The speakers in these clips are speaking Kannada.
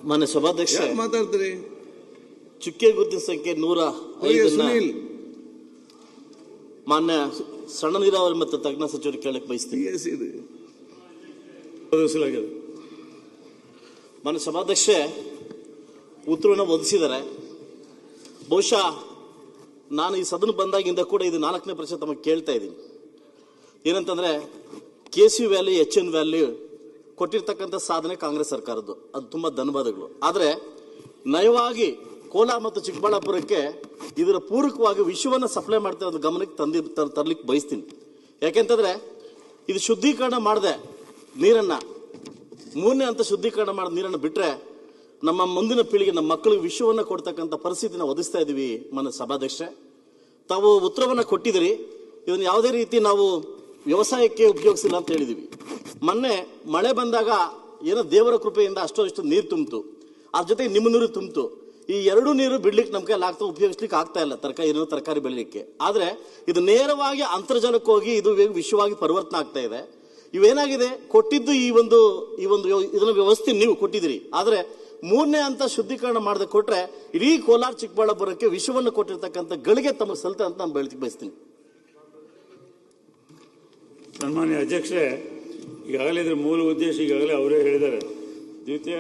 ಮಾನ್ಯ ಸಭಾಧ್ಯಕ್ಷ ಮಾತಾಡ್ತೀರಿ. ಚುಕ್ಕೆ ಗುರುತಿನ ಸಂಖ್ಯೆ 105 ಮಾನ್ಯ ಸಣ್ಣ ನೀರಾವರಿ ಮತ್ತು ತಜ್ಞ ಸಚಿವರು ಕೇಳಕ್ಕೆ ಬಯಸ್ತೀನಿ. ಮಾನ್ಯ ಸಭಾಧ್ಯಕ್ಷ ಉತ್ತರವನ್ನು ಒದಗಿಸಿದ್ದಾರೆ. ಬಹುಶಃ ನಾನು ಈ ಸದನ ಬಂದಾಗಿಂದ ಕೂಡ ಇದು 4ನೇ ಪ್ರಶ್ನೆ ತಮಗೆ ಕೇಳ್ತಾ ಇದ್ದೀನಿ. ಏನಂತಂದ್ರೆ KC ವ್ಯಾಲಿ HN ವ್ಯಾಲಿ ಕೊಟ್ಟಿರ್ತಕ್ಕಂಥ ಸಾಧನೆ ಕಾಂಗ್ರೆಸ್ ಸರ್ಕಾರದ್ದು, ಅದು ತುಂಬಾ ಧನ್ಯವಾದಗಳು. ಆದರೆ ನಯವಾಗಿ ಕೋಲಾರ ಮತ್ತು ಚಿಕ್ಕಬಳ್ಳಾಪುರಕ್ಕೆ ಇದರ ಪೂರಕವಾಗಿ ವಿಷಯವನ್ನು ಸಪ್ಲೈ ಮಾಡ್ತಾ ಇರೋದು ಗಮನಕ್ಕೆ ತರಲಿಕ್ಕೆ ಬಯಸ್ತೀನಿ. ಯಾಕೆಂತಂದ್ರೆ ಇದು ಶುದ್ಧೀಕರಣ ಮಾಡದೆ ನೀರನ್ನ 3ನೇ ಹಂತ ಶುದ್ಧೀಕರಣ ಮಾಡಿದ ನೀರನ್ನು ಬಿಟ್ರೆ ನಮ್ಮ ಮುಂದಿನ ಪೀಳಿಗೆ ನಮ್ಮ ಮಕ್ಕಳಿಗೆ ವಿಷಯವನ್ನು ಕೊಡ್ತಕ್ಕಂಥ ಪರಿಸ್ಥಿತಿನ ಒದಗಿಸ್ತಾ ಇದೀವಿ. ಮಾನ್ಯ ಸಭಾಧ್ಯಕ್ಷೆ, ತಾವು ಉತ್ತರವನ್ನು ಕೊಟ್ಟಿದ್ದೀರಿ. ಇದನ್ನು ಯಾವುದೇ ರೀತಿ ನಾವು ವ್ಯವಸಾಯಕ್ಕೆ ಉಪಯೋಗಿಸಿಲ್ಲ ಅಂತ ಹೇಳಿದೀವಿ. ಮೊನ್ನೆ ಮಳೆ ಬಂದಾಗ ಏನೋ ದೇವರ ಕೃಪೆಯಿಂದ ಅಷ್ಟು ನೀರು ತುಂಬಿತು, ಅದ್ರ ಜೊತೆ ನಿಮ್ಮ ನೀರು ತುಂಬಿತು. ಈ 2 ನೀರು ಬಿಡ್ಲಿಕ್ಕೆ ನಮ್ಮ ಕೈಯಲ್ಲಿ ಉಪಯೋಗಿಸ್ಲಿಕ್ಕೆ ಆಗ್ತಾ ಇಲ್ಲ ತರಕಾರಿ ಬೆಳಿಲಿಕ್ಕೆ. ಆದ್ರೆ ಇದು ನೇರವಾಗಿ ಅಂತರ್ಜಲಕ್ಕೆ ಹೋಗಿ ಇದು ವಿಶ್ವವಾಗಿ ಪರಿವರ್ತನೆ ಆಗ್ತಾ ಇದೆ. ಇವೇನಾಗಿದೆ, ಕೊಟ್ಟಿದ್ದು ಈ ಒಂದು ಇದನ್ನ ವ್ಯವಸ್ಥೆ ನೀವು ಕೊಟ್ಟಿದ್ದೀರಿ. ಆದ್ರೆ 3ನೇ ಹಂತ ಶುದ್ಧೀಕರಣ ಮಾಡದೆ ಕೊಟ್ರೆ ಇಡೀ ಕೋಲಾರ ಚಿಕ್ಕಬಳ್ಳಾಪುರಕ್ಕೆ ವಿಷಯವನ್ನು ಕೊಟ್ಟಿರ್ತಕ್ಕಂಥ ಗಳಿಗೆ ತಮಗೆ ಸಲ್ತ ಅಂತ ನಾನು ಬಯಸ್ತೀನಿ. ಸನ್ಮಾನ್ಯ ಅಧ್ಯಕ್ಷರೇ, ಈಗಾಗಲೇ ಇದ್ರ ಮೂಲ ಉದ್ದೇಶ ಈಗಾಗಲೇ ಅವರೇ ಹೇಳಿದ್ದಾರೆ. ದ್ವಿತೀಯ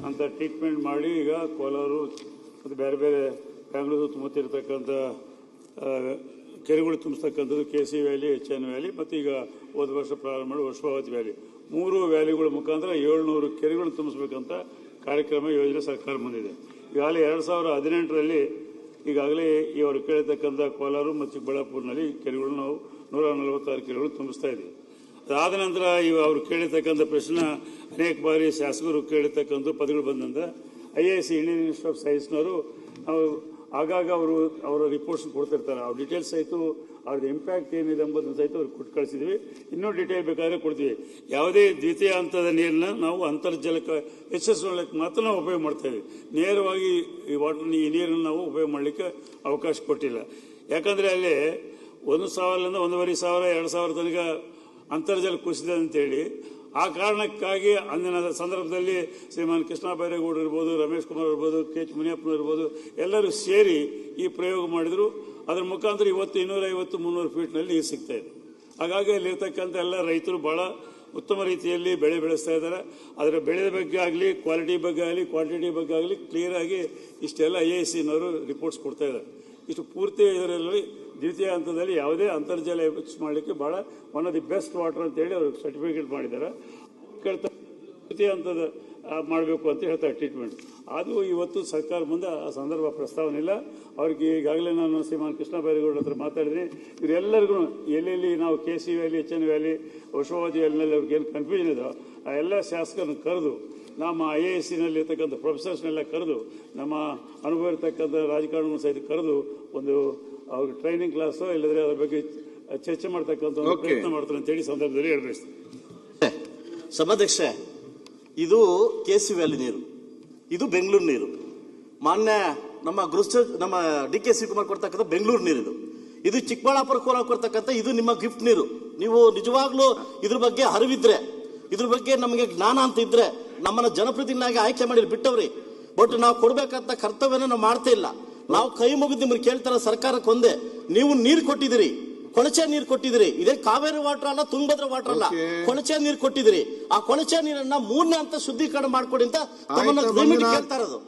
ಅಂತ ಟ್ರೀಟ್ಮೆಂಟ್ ಮಾಡಿ ಈಗ ಕೋಲಾರ ಮತ್ತು ಬೇರೆ ಬೇರೆ ಬೆಂಗಳೂರು ಸುತ್ತಮುತ್ತಿರತಕ್ಕಂಥ ಕೆರೆಗಳು ತುಂಬಿಸ್ತಕ್ಕಂಥದ್ದು KC ವ್ಯಾಲಿ, HN ವ್ಯಾಲಿ ಮತ್ತು ಈಗ ಹೋದ ವರ್ಷ ಪ್ರಾರಂಭ ಮಾಡಿ ವರ್ಷಾವತಿ ವ್ಯಾಲಿ, 3 ವ್ಯಾಲಿಗಳ ಮುಖಾಂತರ 700 ಕೆರೆಗಳು ತುಂಬಿಸ್ಬೇಕಂತ ಕಾರ್ಯಕ್ರಮ ಯೋಜನೆ ಸರ್ಕಾರ ಬಂದಿದೆ. ಈಗಾಗಲೇ 2018ರಲ್ಲಿ ಈಗಾಗಲೇ ಇವರು ಕೇಳಿರ್ತಕ್ಕಂಥ ಕೋಲಾರ ಮತ್ತು ಚಿಕ್ಕಬಳ್ಳಾಪುರನಲ್ಲಿ ಕೆರೆಗಳು ನಾವು 146 ಕೆರೆಗಳು ತುಂಬಿಸ್ತಾ ಇದ್ದೀವಿ. ಅದಾದ ನಂತರ ಅವರು ಕೇಳಿರ್ತಕ್ಕಂಥ ಪ್ರಶ್ನೆ ಅನೇಕ ಬಾರಿ ಶಾಸಕರು ಕೇಳಿರ್ತಕ್ಕಂಥ ಪದಗಳು ಬಂದಂತ IIC ಇಂಡಿಯನ್ ಇನ್ಸ್ಟಿಟ್ಯೂಟ್ ಆಫ್ ಸೈನ್ಸ್ನವರು ನಾವು ಆಗಾಗ ಅವರ ರಿಪೋರ್ಟ್ಸ್ ಕೊಡ್ತಿರ್ತಾರೆ. ಅವ್ರ ಡೀಟೇಲ್ಸ್ ಸಹಿತ ಅವ್ರದ್ದು ಇಂಪ್ಯಾಕ್ಟ್ ಏನಿದೆ ಎಂಬುದನ್ನು ಸಹಿತ ಅವ್ರಿಗೆ ಕೊಟ್ಟು ಕಳಿಸಿದ್ವಿ. ಇನ್ನೂ ಡೀಟೇಲ್ ಬೇಕಾದ್ರೆ ಕೊಡ್ತೀವಿ. ಯಾವುದೇ ದ್ವಿತೀಯ ಹಂತದ ನೀರನ್ನ ನಾವು ಅಂತರ್ಜಲಕ್ಕೆ ಹೆಚ್ಚಿಸಲಿಕ್ಕೆ ಮಾತ್ರ ನಾವು ಉಪಯೋಗ ಮಾಡ್ತಾ ಇದ್ದೀವಿ. ನೇರವಾಗಿ ಈ ನೀರನ್ನು ನಾವು ಉಪಯೋಗ ಮಾಡಲಿಕ್ಕೆ ಅವಕಾಶ ಕೊಟ್ಟಿಲ್ಲ. ಯಾಕಂದ್ರೆ ಅಲ್ಲಿ 1,000ರಿಂದ 1,500, 2,000 ತನಕ ಅಂತರ್ಜಲ ಕುಸಿದೆ ಅಂತೇಳಿ ಆ ಕಾರಣಕ್ಕಾಗಿ ಅಂದಿನ ಸಂದರ್ಭದಲ್ಲಿ ಶ್ರೀಮಾನ್ ಕೃಷ್ಣ ಬೈರೇಗೌಡರು ಇರ್ಬೋದು, ರಮೇಶ್ ಕುಮಾರ್ ಇರ್ಬೋದು, KH ಮುನಿಯಪ್ಪನವರು ಇರ್ಬೋದು, ಎಲ್ಲರೂ ಸೇರಿ ಈ ಪ್ರಯೋಗ ಮಾಡಿದ್ರು. ಅದರ ಮುಖಾಂತರ ಇವತ್ತು 250-300 ಫೀಟ್ನಲ್ಲಿ ನೀರು ಸಿಗ್ತಾ ಇದೆ. ಹಾಗಾಗಿ ಅಲ್ಲಿರ್ತಕ್ಕಂಥ ಎಲ್ಲ ರೈತರು ಬಹಳ ಉತ್ತಮ ರೀತಿಯಲ್ಲಿ ಬೆಳೆ ಬೆಳೆಸ್ತಾ ಇದ್ದಾರೆ. ಅದರ ಬೆಳೆದ ಬಗ್ಗೆ ಆಗಲಿ, ಕ್ವಾಲಿಟಿ ಬಗ್ಗೆ ಆಗಲಿ, ಕ್ವಾಂಟಿಟಿ ಬಗ್ಗೆ ಆಗಲಿ ಕ್ಲಿಯರ್ ಆಗಿ ಇಷ್ಟೆಲ್ಲ IICನವರು ರಿಪೋರ್ಟ್ಸ್ ಕೊಡ್ತಾ ಇದ್ದಾರೆ. ಇಷ್ಟು ಪೂರ್ತಿ ಇದರಲ್ಲಿ ದ್ವಿತೀಯ ಹಂತದಲ್ಲಿ ಯಾವುದೇ ಅಂತರ್ಜಲ ಹೆಚ್ಚು ಮಾಡಲಿಕ್ಕೆ ಬಹಳ one of the best water ಅಂತೇಳಿ ಅವ್ರಿಗೆ ಸರ್ಟಿಫಿಕೇಟ್ ಮಾಡಿದ್ದಾರೆ. ದ್ವಿತೀಯ ಹಂತದ ಮಾಡಬೇಕು ಅಂತ ಹೇಳ್ತಾರೆ ಟ್ರೀಟ್ಮೆಂಟ್. ಅದು ಇವತ್ತು ಸರ್ಕಾರ ಮುಂದೆ ಆ ಸಂದರ್ಭ ಪ್ರಸ್ತಾವನೆ ಇಲ್ಲ. ಅವ್ರಿಗೆ ಈಗಾಗಲೇ ನಾನು ಶ್ರೀಮಾನ್ ಕೃಷ್ಣ ಬೈರೇಗೌಡರ ಹತ್ರ ಮಾತಾಡಿದ್ದೀನಿ. ಇವರೆಲ್ಲರಿಗೂ ಎಲ್ಲೆಲ್ಲಿ ನಾವು KC ವ್ಯಾಲಿ, HN ವ್ಯಾಲಿ, ವರ್ಷಾವತಿ ವ್ಯಾಲಿನಲ್ಲಿ ಅವ್ರಿಗೇನು ಕನ್ಫ್ಯೂಷನ್ ಇದೆ ಆ ಎಲ್ಲ ಶಾಸಕರನ್ನು ಕರೆದು, ನಮ್ಮ IICನಲ್ಲಿ ಇರ್ತಕ್ಕಂಥ ಪ್ರೊಫೆಸರ್ಸ್ನೆಲ್ಲ ಕರೆದು, ನಮ್ಮ ಅನುಭವ ಇರ್ತಕ್ಕಂಥ ರಾಜಕಾರಣ ಸಹಿತ ಕರೆದು ಒಂದು ಅವ್ರಿಗೆ ಟ್ರೈನಿಂಗ್ ಕ್ಲಾಸು ಇಲ್ಲದ್ರೆ ಅದ್ರ ಬಗ್ಗೆ ಚರ್ಚೆ ಮಾಡ್ತಕ್ಕಂಥ ಪ್ರಯತ್ನ ಮಾಡ್ತಾರೆ ಅಂತೇಳಿ ಸಂದರ್ಭದಲ್ಲಿ ಹೇಳ್ಬೇಕು. ಸಭಾಧ್ಯಕ್ಷ, ಇದು KC ವ್ಯಾಲಿ ನೀರು, ಇದು ಬೆಂಗಳೂರು ನೀರು. ಮಾನ್ಯ ನಮ್ಮ ನಮ್ಮ DK ಶಿವಕುಮಾರ್ ಕೊಡ್ತಕ್ಕಂಥ ಬೆಂಗಳೂರು ನೀರು ಇದು ಚಿಕ್ಕಬಳ್ಳಾಪುರ ಕೋಲಾರ ಕೊಡ್ತಕ್ಕಂಥ ಇದು ನಿಮ್ಮ ಗಿಫ್ಟ್ ನೀರು. ನೀವು ನಿಜವಾಗ್ಲೂ ಇದ್ರ ಬಗ್ಗೆ ಅರಿವಿದ್ರೆ, ಇದ್ರ ಬಗ್ಗೆ ನಮಗೆ ಜ್ಞಾನ ಅಂತ ಇದ್ರೆ ನಮ್ಮನ್ನ ಜನಪ್ರತಿನಿಧಿಯಾಗಿ ಆಯ್ಕೆ ಮಾಡಿ ಬಿಟ್ಟವ್ರಿ. ಬಟ್ ನಾವು ಕೊಡ್ಬೇಕಂತ ಕರ್ತವ್ಯನ ನಾವು ಮಾಡ್ತಾ ಇಲ್ಲ. ನಾವು ಕೈ ಮುಗಿದು ನಿಮ್ಗೆ ಕೇಳ್ತಾರ ಸರ್ಕಾರಕ್ಕೆ ಒಂದೇ, ನೀವು ನೀರು ಕೊಟ್ಟಿದ್ದೀರಿ, ಕೊಳಚೆ ನೀರು ಕೊಟ್ಟಿದ್ದೀರಿ. ಇದೇ ಕಾವೇರಿ ವಾಟರ್ ಅಲ್ಲ, ತುಂಗಭದ್ರಾ ವಾಟರ್ ಅಲ್ಲ, ಕೊಳಚೆ ನೀರು ಕೊಟ್ಟಿದ್ದೀರಿ. ಆ ಕೊಳಚೆ ನೀರನ್ನ 3ನೇ ಹಂತ ಶುದ್ಧೀಕರಣ ಮಾಡ್ಕೊಡಿ ಅಂತ ತಮ್ಮನ್ನ ಕೇಳ್ತಾ ಇರೋದು.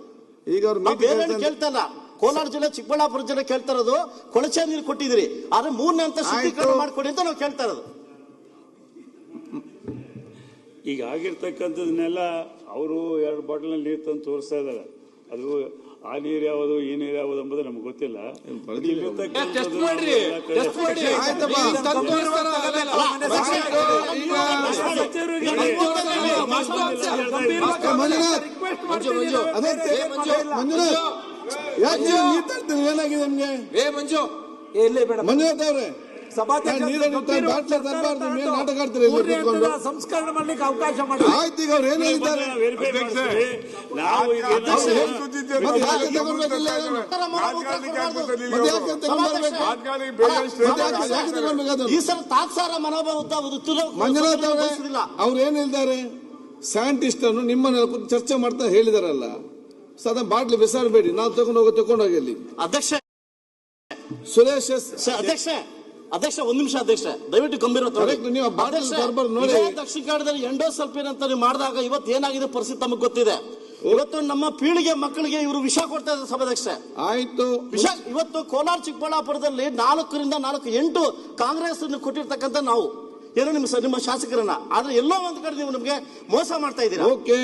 ಈಗ ಬೇರೆ ಕೇಳ್ತಾ ಇಲ್ಲ, ಕೋಲಾರ ಜಿಲ್ಲೆ, ಚಿಕ್ಕಬಳ್ಳಾಪುರ ಜಿಲ್ಲೆ ಕೇಳ್ತಾ ಇರೋದು ಕೊಳಚೆ ನೀರು ಕೊಟ್ಟಿದ್ದೀರಿ, ಆದ್ರೆ 3ನೇ ಹಂತ ಶುದ್ಧೀಕರಣ ಮಾಡ್ಕೊಡಿ ಅಂತ ನಾವು ಕೇಳ್ತಾ ಇರೋದು. ಈಗ ಆಗಿರ್ತಕ್ಕಂಥದನ್ನೆಲ್ಲ ಅವರು 2 ಬಾಟಲ್ನಲ್ಲಿ ನೀರು ತಂದು ತೋರಿಸ್ತಾ ಇದ್ದಾರೆ. ಅದು ಆ ನೀರು ಯಾವುದು, ಈ ನೀರು ಯಾವುದು ಎಂಬುದು ನಮ್ಗೆ ಗೊತ್ತಿಲ್ಲ. ಏನಾಗಿದೆ ನಿಮ್ಗೆ ಮಂಜುನಾಥ್ ಅವ್ರೆ? ಸಂಸ್ಕರಣೆ ಮಾಡ್ಲಿಕ್ಕೆ ಅವಕಾಶ ಮಾಡಿ ಆಯ್ತು. ಈಗ ಅವ್ರು ಏನ್ ಹೇಳಿದ್ದಾರೆ? ಈ ಸಲ ತಾತ್ಸಾರ ಮನೋಭಾವ ಮಂಜುನಾಥ್ ಅವ್ರೆ, ಅವ್ರು ಏನ್ ಹೇಳಿದ್ದಾರೆ? ಸೈಂಟಿಸ್ಟ್ ಅನ್ನು ನಿಮ್ಮನ್ನ ಕೂತು ಚರ್ಚೆ ಮಾಡ್ತಾ ಹೇಳಿದಾರಲ್ಲ, ಸದಾ ಬಾಟ್ಲಿ ಬಿಸಾಡಬೇಡಿ, ನಾವು ತಗೊಂಡೋಗಿ ಅಲ್ಲಿ. ಅಧ್ಯಕ್ಷ ಸುರೇಶ್ ಎಸ್ ಅಧ್ಯಕ್ಷ ಒಂದ್ ನಿಮಿಷ ಅಧ್ಯಕ್ಷ, ದಯವಿಟ್ಟು ಗಂಭೀರ Correct, ನೀವು ಆ ಬಾಟಲ್ ಕಾರ್ಬಾರ್ ನೋಡಿ. ದಕ್ಷಿಣ ಕನ್ನಡದಲ್ಲಿ ಎಂಡೋಸಲ್ಫೇನ್ ಅಂತ ನೀವು ಮಾಡಿದಾಗ ಇವತ್ತು ಏನಾಗಿದೆ ಪರಿಸ್ಥಿತಿ ತಮಗೆ ಗೊತ್ತಿದೆ. ಇವತ್ತು ನಮ್ಮ ಪೀಳಿಗೆ ಮಕ್ಕಳಿಗೆ ಇವರು ವಿಷ ಕೊಡ್ತಾ ಇದ್ದಾರೆ ಸಭಾಧ್ಯಕ್ಷ. ಆಯ್ತು, ವಿಷ ಇವತ್ತು ಕೋಲಾರ ಚಿಕ್ಕಬಳ್ಳಾಪುರದಲ್ಲಿ 4-8 ಕಾಂಗ್ರೆಸ್ ಕೊಟ್ಟಿರ್ತಕ್ಕಂಥ ನಾವು ಏನೋ ನಿಮ್ಮ ಶಾಸಕರನ್ನ, ಆದ್ರೆ ಎಲ್ಲೋ ಒಂದ್ ಕಡೆ ನೀವು ನಮಗೆ ಮೋಸ ಮಾಡ್ತಾ ಇದ್ದೀರಾ. ಓಕೆ.